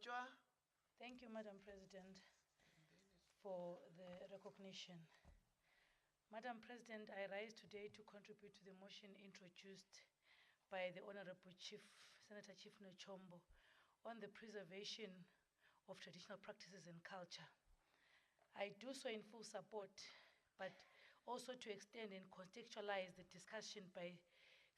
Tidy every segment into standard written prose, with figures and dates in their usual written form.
Thank you, Madam President, for the recognition. Madam President, I rise today to contribute to the motion introduced by the Honorable Senator Chief Nochombo on the preservation of traditional practices and culture. I do so in full support, but also to extend and contextualize the discussion by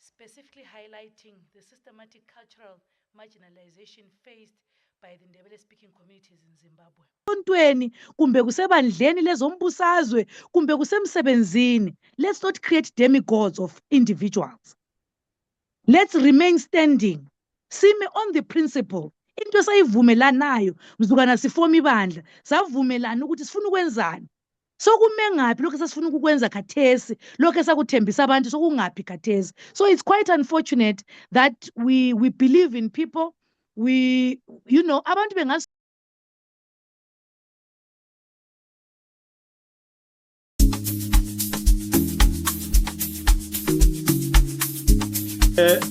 specifically highlighting the systematic cultural marginalization faced by the Ndebele-speaking communities in Zimbabwe. Ontweni kumbe kusebandleni lezombusazwe kumbe kusemsebenzini. Let's not create demigods of individuals. Let's remain standing. Sime on the principle. Into esayivumelanayo mzukwana sifoma ibandla savumelana ukuthi sifuna ukwenzani. Sokume ngaphi lokho sasifuna ukukwenza khathesi lokho esakuthembisa abantu sokungaphi khathesi. So it's quite unfortunate that we believe in people. We abantu bengas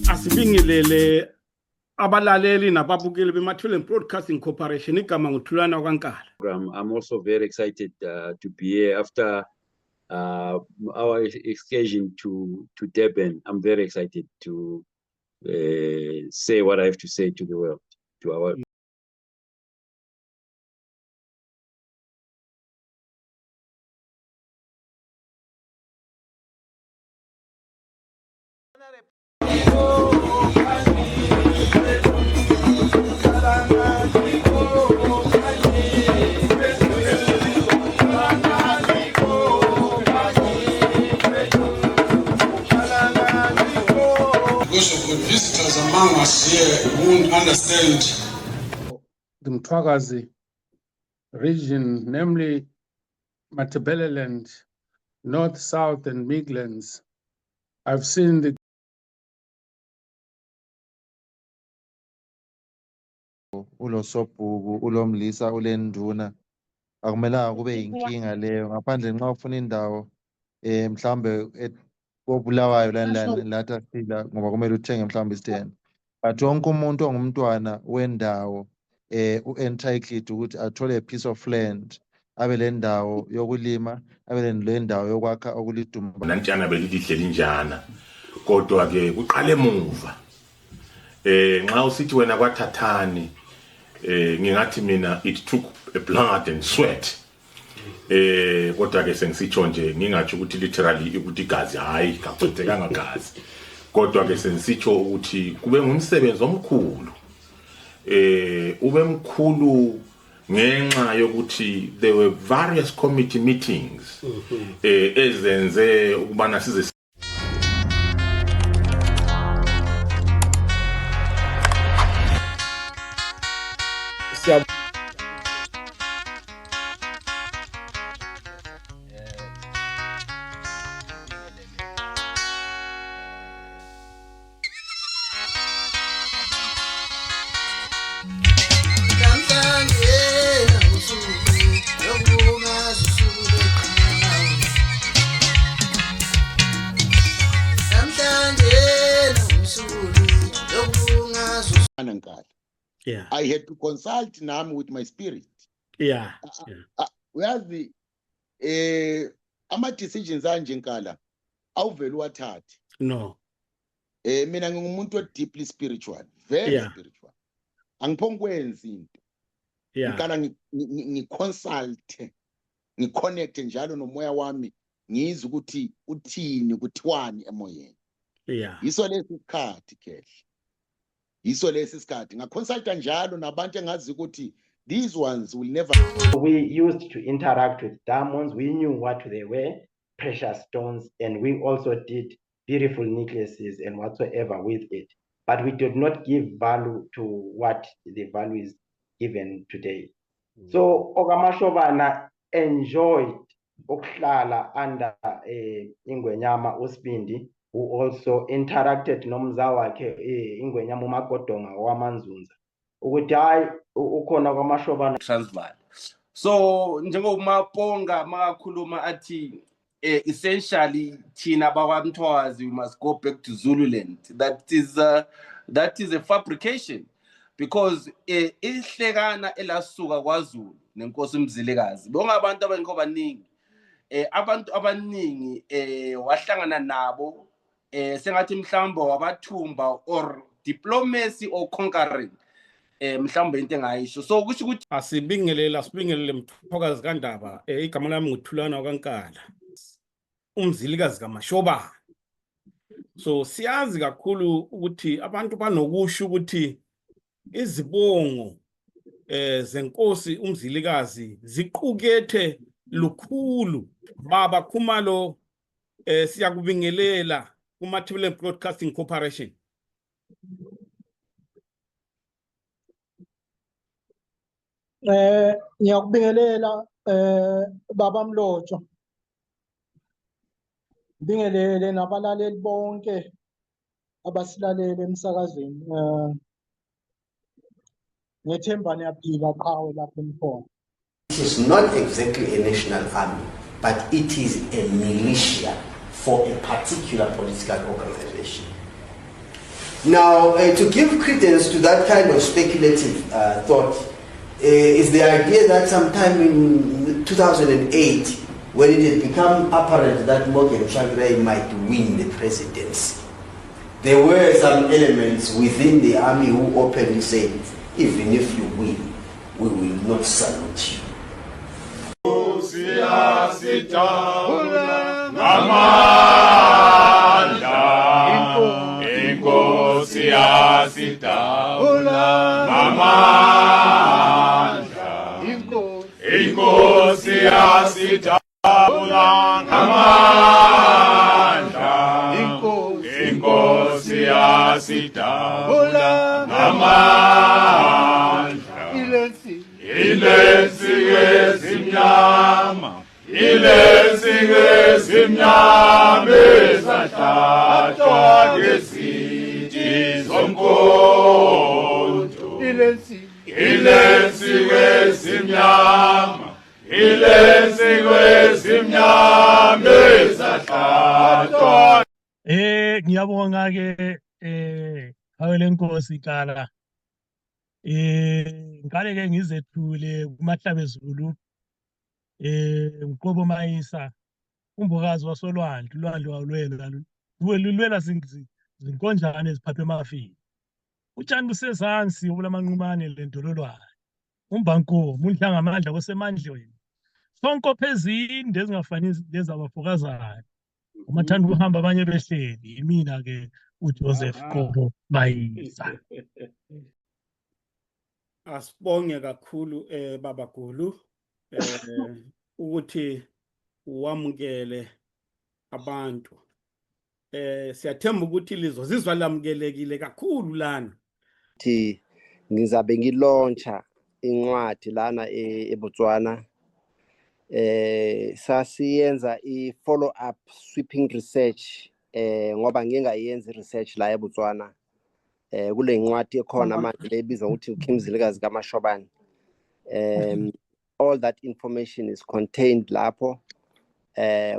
asibingelele abalaleli nababukeli beMathuleni Broadcasting Corporation igama nguthulana kwankala. I'm also very excited to be here after our excursion to Durban. I'm very excited to say what I have to say to the world, to our visitors among us here won't understand. The Mtwakazi region, namely Matabeleland, North, South, and Midlands. I've seen the ulosobhuku ulomlisa ulenduna akumelanga kube inkinga leyo ngaphandle nxa ufuna indawo mhlambe kobulawayo lathi sila ngoba kumele uthenge mhlambe isithene but wonke umuntu ongumntwana wendawo entitled ukuthi athole a piece of land abe lendawo yokulima abe lendawo yokwakha okulidumba nantshana belilihle linjana kodwa ke kuqale emuva nxa usithi wena kwathathani ngingathi mina it took a blood and sweat kodwa ke sengisitsho nje ngingathi ukuthi literally ukuthi igazi hayi kachithekanga gazi kodwa ke sengisitsho ukuthi kube ngumsebenzi omkhulu ube mkhulu ngenxa yokuthi there were various committee meetings ezenze ukubana size Yeah. I had to consult Nam with my spirit. Yeah. Whereas the ama-decisions anje nkala awuveli wathathe. No. Mina ngingumuntu deeply spiritual, very spiritual. Angiphongi kwenza into. Ngikala ngiconsult, ngiconnect njalo nomoya wami ngizwe ukuthi uthini kuthiwani emoyeni. Yiso lesikhathi kehle. Yiso lesikhathi ngaconsulta njalo nabantu engazi ukuthi these ones will never. We used to interact with diamonds. We knew what they were, precious stones, and we also did beautiful necklaces and whatsoever with it. But we did not give value to what the value is given today. So Ogamashobana enjoyed ukuhlala under Ingwenyama Uspindi, who also interacted nomza wakhe Ingwenyama uMagodonga wamanzunza ukuthi hayi ukhona kwaMashobana Transvaal. So njengomaponga makakhuluma athi essentially thina bakwaMthwazi we must go back to Zululand. That is a fabrication, because ihlekana elasuka kwaZulu nenkosi uMzilikazi bonke abantu abengekho baningi abantu abaningi wahlangana nabo sengathi mhlawumbe wabathumba or diplomacy or conquering mhlawumbe into engayisho so kusho ukuthi sibingelele Mthokazi kaNdaba igama lami nguThulana kaNkala uMzilikazi kaMashobane so siyazi kakhulu ukuthi abantu banokusho ukuthi izibongo zenkosi uMzilikazi ziqukethe lukhulu baba Khumalo siyakubingelela kuMathebeleni Broadcasting Corporation. Ngiyakubingelela baba Mlotshwa. Bingelele nabalaleli bonke abasilalele emsakazweni. Ngethemba niyaphila qhawe lapha emkhona. It is not exactly a national army, but it is a militia for a particular political organization. Now, to give credence to that kind of speculative thought, is the idea that sometime in 2008, when it had become apparent that Morgan Tsvangirai might win the presidency, there were some elements within the army who openly said, even if you win, we will not salute you. Ngiyabonga ke awele Nkosi Kala ngale ke ngizethule kuMahlabezulu uqobo Mayisa umbokazi wasolwandle ulwandle walwela lulwela zinkonjane eziphaphe emafini utshani busezansi obulamanqumane lendololwane umbanko munhlanga amandla kosemandlweni sonke phezinde ezingafani lezabafokazana umathanda ukuhamba abanye behleli imina ke uJoseph Qobo Mayisa. Asibonge kakhulu baba Gulu ukuthi wamukele abantu siyathemba ukuthi lizozizwa lamukelekile kakhulu lana thi ngizabe ngilauncha incwadi lana eBotswana sasiyenza i-follow up sweeping research ngoba ngingayenza research la eBotswana kule ncwadi ekhona manje ebizwa ukuthi uKimzilikazi kaMashobane all that information is contained lapho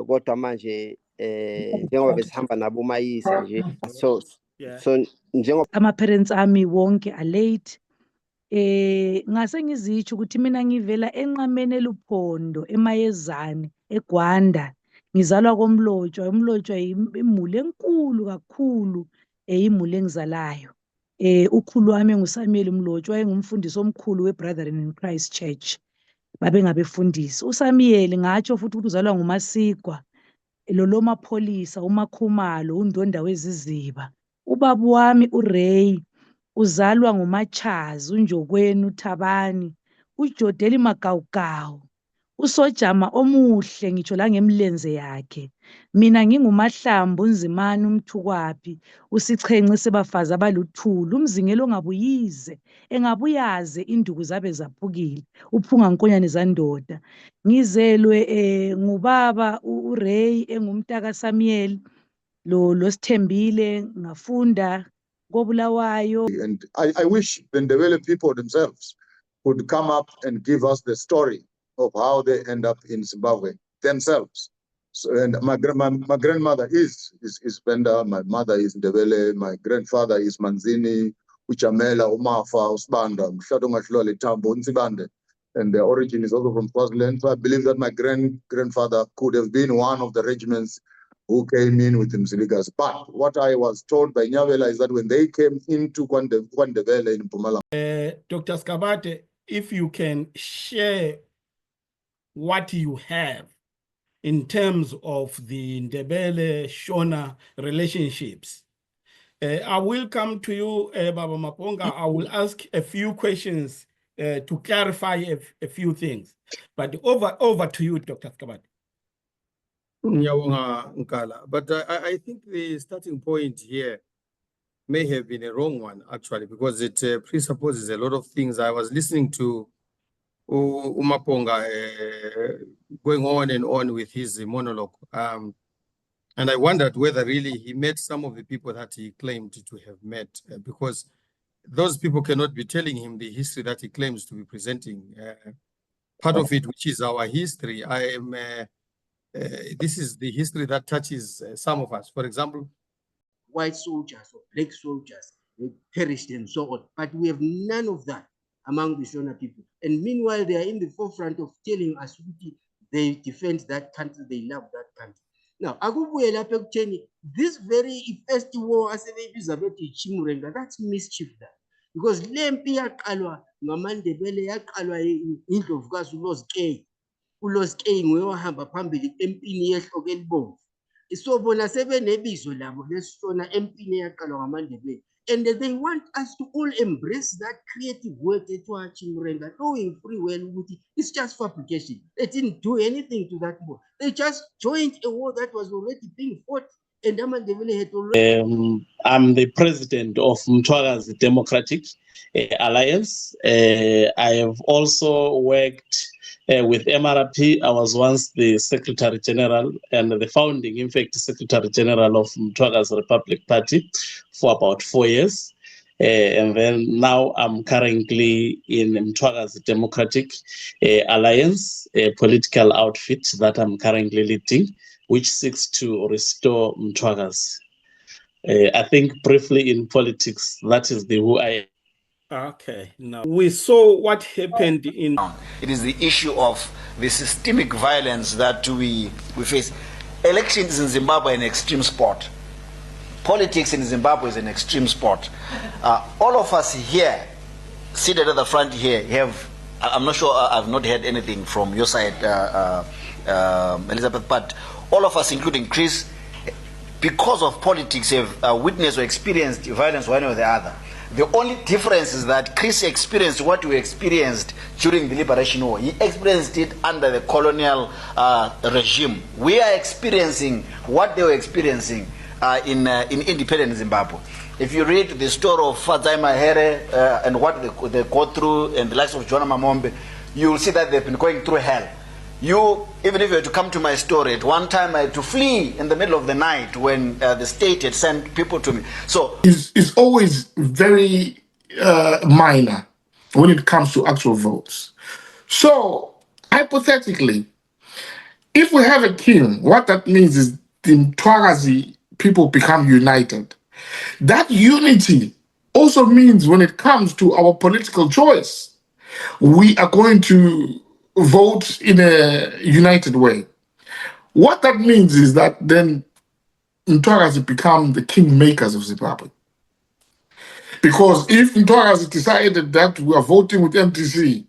kodwa manje njengoba besihamba nabo Mayisa nje so njengoba ama-parents ami wonke are late ngase ngizitsho ukuthi mina ngivela enqameni eluphondo emayezane eGwanda ngizalwa koMlotshwa uMlotshwa imuli enkulu kakhulu imuli engizalayo ukhulu wami nguSamuel Mlotshwa engumfundisi omkhulu weBrethren in Christ Church babengabefundisi uSamuel ngatsho futhi ukuthi uzalwa nguMasigwa lolomapholisa uMakhumalo undonda weziziba ubaba wami uRay uzalwa nguMachazi uNjokweni uThabani uJodeli Magawugawu usojama omuhle ngitsho la ngemlenze yakhe mina ngingumahlambu unzimana umthukwapi usichence sebafazi abaluthulu umzingelo ongabuyize engabuyaze induku zabe zaphukile uphunga nkonyane zandoda ngizelwe ngubaba uRay engumntaka Samuel lo Sithembile ngafunda koBulawayo. And I wish the Ndebele people themselves would come up and give us the story of how they end up in Zimbabwe themselves. So, and my grandmother is Benda, my mother is Ndebele, my grandfather is Manzini, Uchamela, Umafa, Usbanda, Mshatonga Tambo, Nsibande. And their origin is also from Swaziland. So I believe that my grandfather could have been one of the regiments who came in with the Mziligas. But what I was told by Nyawela is that when they came into Kwandebele in Mpumalanga. Dr. Skabate, if you can share what you have in terms of the Ndebele-Shona relationships. I will come to you, Baba Maponga. I will ask a few questions to clarify a few things. But over to you, Dr. Skabate. But I think the starting point here may have been a wrong one, actually, because it presupposes a lot of things. I was listening to Umaponga going on and on with his monologue. And I wondered whether really he met some of the people that he claimed to have met, because those people cannot be telling him the history that he claims to be presenting. Part of it, which is our history, this is the history that touches some of us. For example, white soldiers or black soldiers, they perished and so on. But we have none of that among the Shona people. And meanwhile, they are in the forefront of telling us they defend that country, they love that country. Now, this very first war, as Chimurenga, that's mischief that. Because Lempi yakalwa ngamandebele yakalwa indlu of gas uLost K. uLost K ngoyohamba phambili empini yehlobo elibomvu. So bona sebenebizo labo lesona empini yakalwa ngamandebele. And they want us to all embrace that creative work etwa Chimurenga, knowing free well it's just fabrication. They didn't do anything to that war. They just joined a war that was already being fought. And Amandebele had already. I'm the president of Mtwagazi Democratic Alliance. I have also worked with MRP. I was once the Secretary General and the founding, in fact, Secretary General of Mtwagazi Republic Party for about 4 years. And then now I'm currently in Mtwagazi Democratic Alliance, a political outfit that I'm currently leading, which seeks to restore Mtwagazi. I think briefly in politics, that is who I am. Okay, now we saw what happened in. It is the issue of the systemic violence that we face. Elections in Zimbabwe are an extreme sport. Politics in Zimbabwe is an extreme sport. All of us here, seated at the front here, have, I'm not sure, I've not heard anything from your side, Elizabeth, but all of us, including Chris, because of politics, have witnessed or experienced violence one or the other. The only difference is that Chris experienced what we experienced during the Liberation War. He experienced it under the colonial regime. We are experiencing what they were experiencing in independent Zimbabwe. If you read the story of Fadzai Mahere and what they go through, and the likes of John Mamombe, you will see that they've been going through hell. Even if you were to come to my story, at one time I had to flee in the middle of the night when the state had sent people to me. So it's always very minor when it comes to actual votes. So hypothetically, if we have a king, what that means is the Mtwagazi people become united. That unity also means when it comes to our political choice, we are going to vote in a united way. What that means is that then Mtwagazi become the kingmakers of Zimbabwe. Because if Mtwagazi decided that we are voting with MTC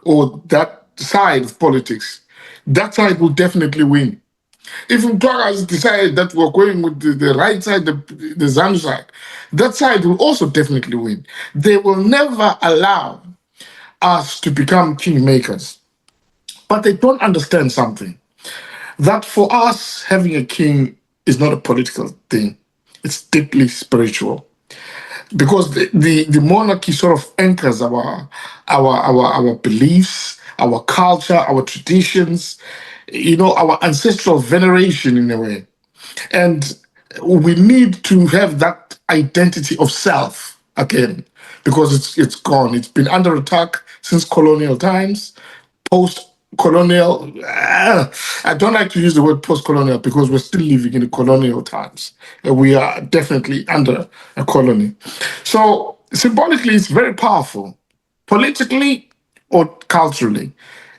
or that side of politics, that side will definitely win. If Mtwagazi decided that we're going with the right side, the ZANU side, that side will also definitely win. They will never allow us to become kingmakers. But they don't understand something, that for us, having a king is not a political thing. It's deeply spiritual. Because the monarchy sort of anchors our beliefs, our culture, our traditions, our ancestral veneration in a way. And we need to have that identity of self again, because it's gone. It's been under attack since colonial times, post-colonial. I don't like to use the word post-colonial because we're still living in colonial times. We are definitely under a colony. So symbolically, it's very powerful, politically or culturally,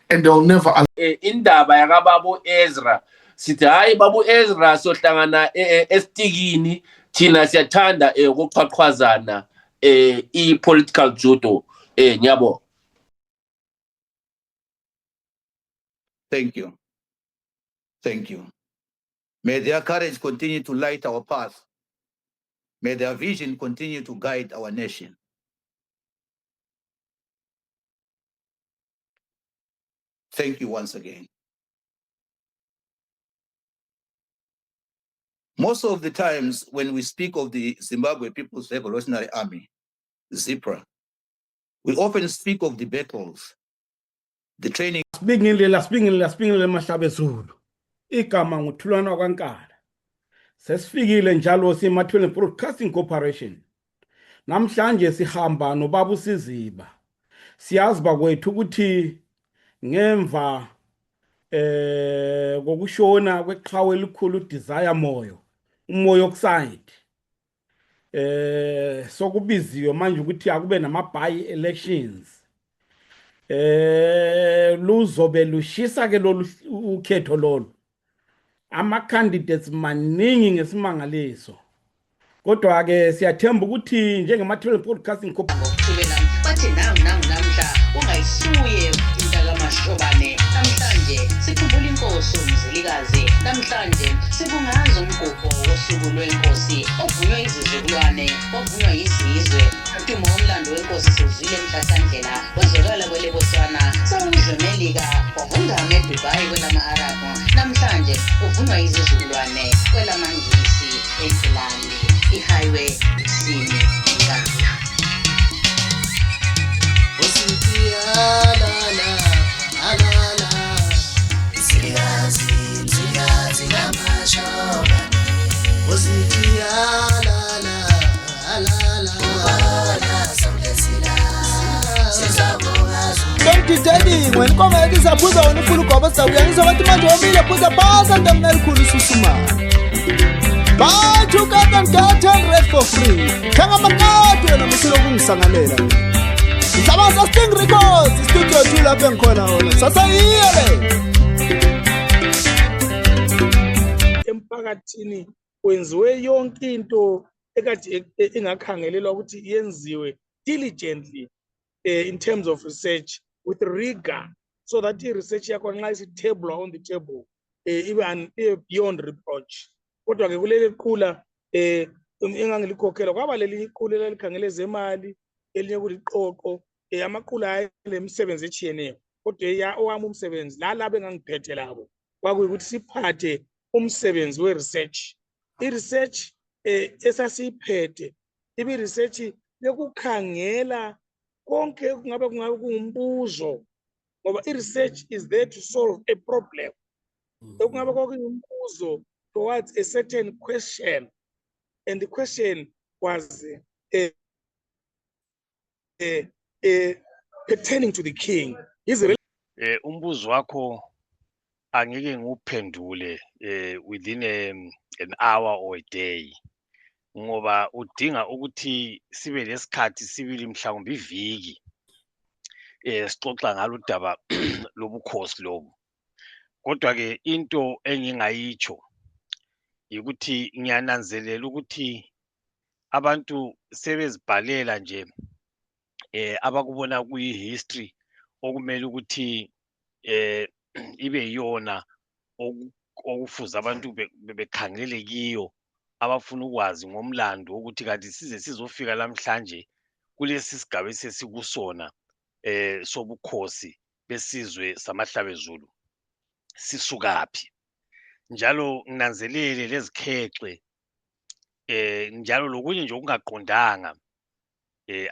and they'll never allow. Indaba yakababa Ezra sithi hayi baba Ezra sohlangana esitikini thina siyathanda ukuqhaqhwazana i-political judo nyabo. Thank you. Thank you. May their courage continue to light our path. May their vision continue to guide our nation. Thank you once again. Most of the times when we speak of the Zimbabwe People's Revolutionary Army, ZIPRA, we often speak of the battles, the training. Sibingelele Mahlabe Zulu. Igama nguThulwana kwaNkala. Sesifikile njalo simathweni Broadcasting Corporation. Namhlanje sihamba noBaba uSiziba. Siyazi bakwethu ukuthi ngemva kokushona kweqhawe elikhulu Desire Moyo, umoya okuside. Sokubiziwe manje ukuthi akube nama-by elections. Luzobe lushisa ke lolu ukhetho lolu. Ama-candidates maningi ngesimangaliso. Kodwa ke siyathemba ukuthi njengemathweni Broadcasting Corporation bathi namhla ungayisuye intakamashobane namhlanje sikhumbula inkosi uMzilikazi namhlanje sibungaza umgubho wosuku lwenkosi ovunywa izizukulwane ovunywa izizwe udumo womlando wenkosi siwuzwile emhlasandlela wezwakala kwele Botswana sawuzwe eMelika wavungama eDubai kwelama-Arabhu namhlanje uvunywa izizukulwane kwelamangisi eNgilandi ihighway isini enkandla. Daddy, when come out is a puzza on the full cover, so we are so much to put a pass and the Mercury Susuma. But you can get and rest for free. Tangamaka and a Muslim Sangalera. Samasa Sting Records, Studio Tula Pencona, Sasa emphakathini kwenziwe yonke into ekade ingakhangelelwa ukuthi yenziwe diligently in terms of research with rigor, so that the research yakho nxa isithebula on the table even beyond reproach. Kodwa ke kuleli qula engangilikhokhela kwaba leli iqula elikhangele zemali elinye kuliqoqo amaqula ayemisebenzi etshiyeneyo, kodwa owami umsebenzi laba engangiphethe labo kwakuyikuthi siphathe umsebenzi we-research. I-research esasiyiphethe ibe research yokukhangela konke kungabe kungumbuzo, ngoba i-research is there to solve a problem. Kungabe kungumbuzo towards a certain question, and the question was pertaining to the king. Umbuzo wakho angeke nguphendule within an hour or a day, ngoba udinga ukuthi sibe lesikhathi sibili mhlawumbe iviki sixoxa ngalo daba lobukhosi lobu. Kodwa ke into engingayitsho ukuthi ngiyananzelela ukuthi abantu sebezibhalela nje abakubona kuyi-history okumele ukuthi ibe yiyona okufuza abantu bekhangelele kiyo, abafuna ukwazi ngomlando ukuthi kanti size sizofika namhlanje kulesi sigaba esesikusona sobukhosi besizwe samahlabe Zulu sisukaphi. Njalo nginanzelele lezikhexe njalo lokunye nje okungaqondanga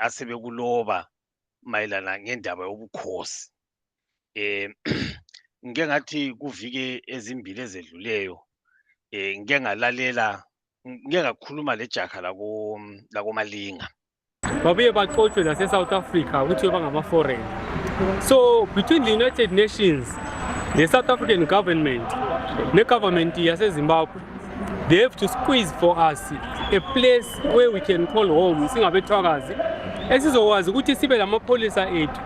asebekuloba mayelana ngendaba yobukhosi. Ngike ngathi kuvike ezimbili ezedluleyo ngike ngalalela, ngike ngakhuluma lejaha lakoMalinga. Babuye baxoshwe lase-South Africa ukuthi bangama-foreign. So between the United Nations, the South African government, the government yase-Zimbabwe, they have to squeeze for us a place where we can call home, Singabethwakazi, esizokwazi ukuthi sibe lamapholisa ethu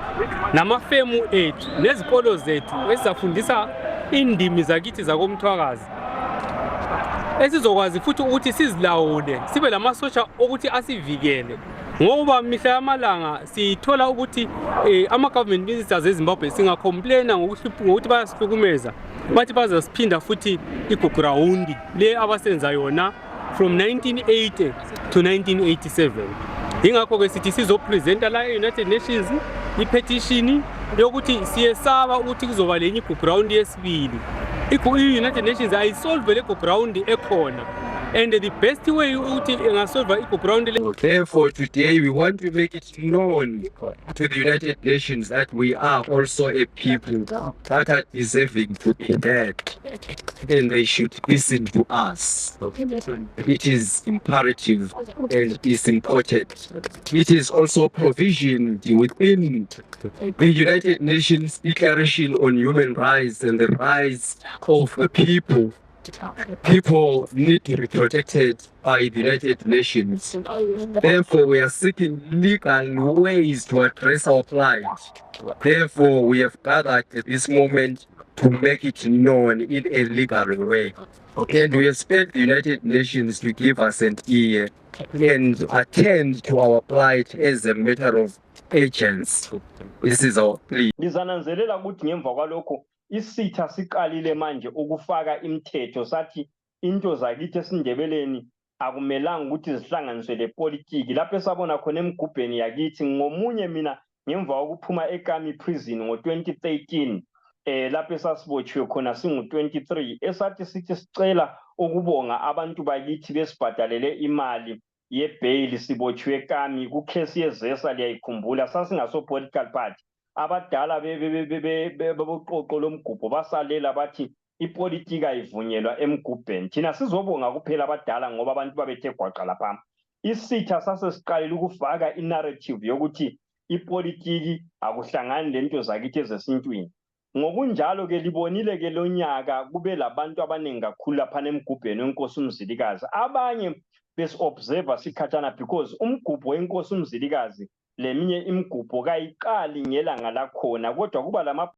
namafemu ethu nezikolo zethu esizafundisa indimi zakithi zakomthwakazi, esizokwazi futhi ukuthi sizilawule, sibe lamasosha ukuthi asivikele, ngoba mihla yamalanga sithola ukuthi ama-government ministers eZimbabwe singacomplaina ngokuthi bayasihlukumeza, bathi bazasiphinda futhi igugrawundi le abasenza yona from 1980 to 1987. Ingakho-ke sithi sizopresenta la e-United Nations i-petition yokuthi siyesaba ukuthi kuzoba lenye igugrawundi yesibili. I-United Nations ayisolve le gugrawundi ekhona, and the best way ukuthi ingasolve igugrawundi. Therefore, today we want to make it known to the United Nations that we are also a people that are deserving to be heard, and they should listen to us. It is imperative and is important. It is also provisioned within the United Nations Declaration on Human Rights and the rights of the people. People need to be protected by the United Nations. Therefore, we are seeking legal ways to address our plight. Therefore, we have gathered at this moment to make it known in a legal way. And we expect the United Nations to give us an ear and attend to our plight as a matter of urgency. This is our plea. Ngizananzelela ukuthi ngemva kwalokho isitha siqalile manje ukufaka imithetho sathi into zakithi esindebeleni akumelanga ukuthi zihlanganiswe lepolitiki. Lapho esabona khona emgubheni yakithi ngomunye mina ngemva kokuphuma eKami prison ngo-2013 lapho esasibotshiwe khona singu-23 esathi sithi sicela ukubonga abantu bakithi besibhadalele imali ye-bail sibotshiwe eKami kukhesi yezesa liyayikhumbula sasingaso-political party. Abadala beboqoqo lomgubho basalela bathi ipolitika ayivunyelwa emgubheni. Thina sizobonga kuphela abadala ngoba abantu babethe gwaqa lapha. Isitha sasesiqalile ukufaka inarrative yokuthi ipolitiki akuhlangani lento zakithi ezesintwini. Ngokunjalo ke libonile ke lonyaka kube labantu abaningi kakhulu lapha emgubheni wenkosi uMzilikazi. Abanye besi-observer sikhathana because umgubho wenkosi uMzilikazi leminye imigubho kayiqali ngelanga lakhona kodwa kuba lama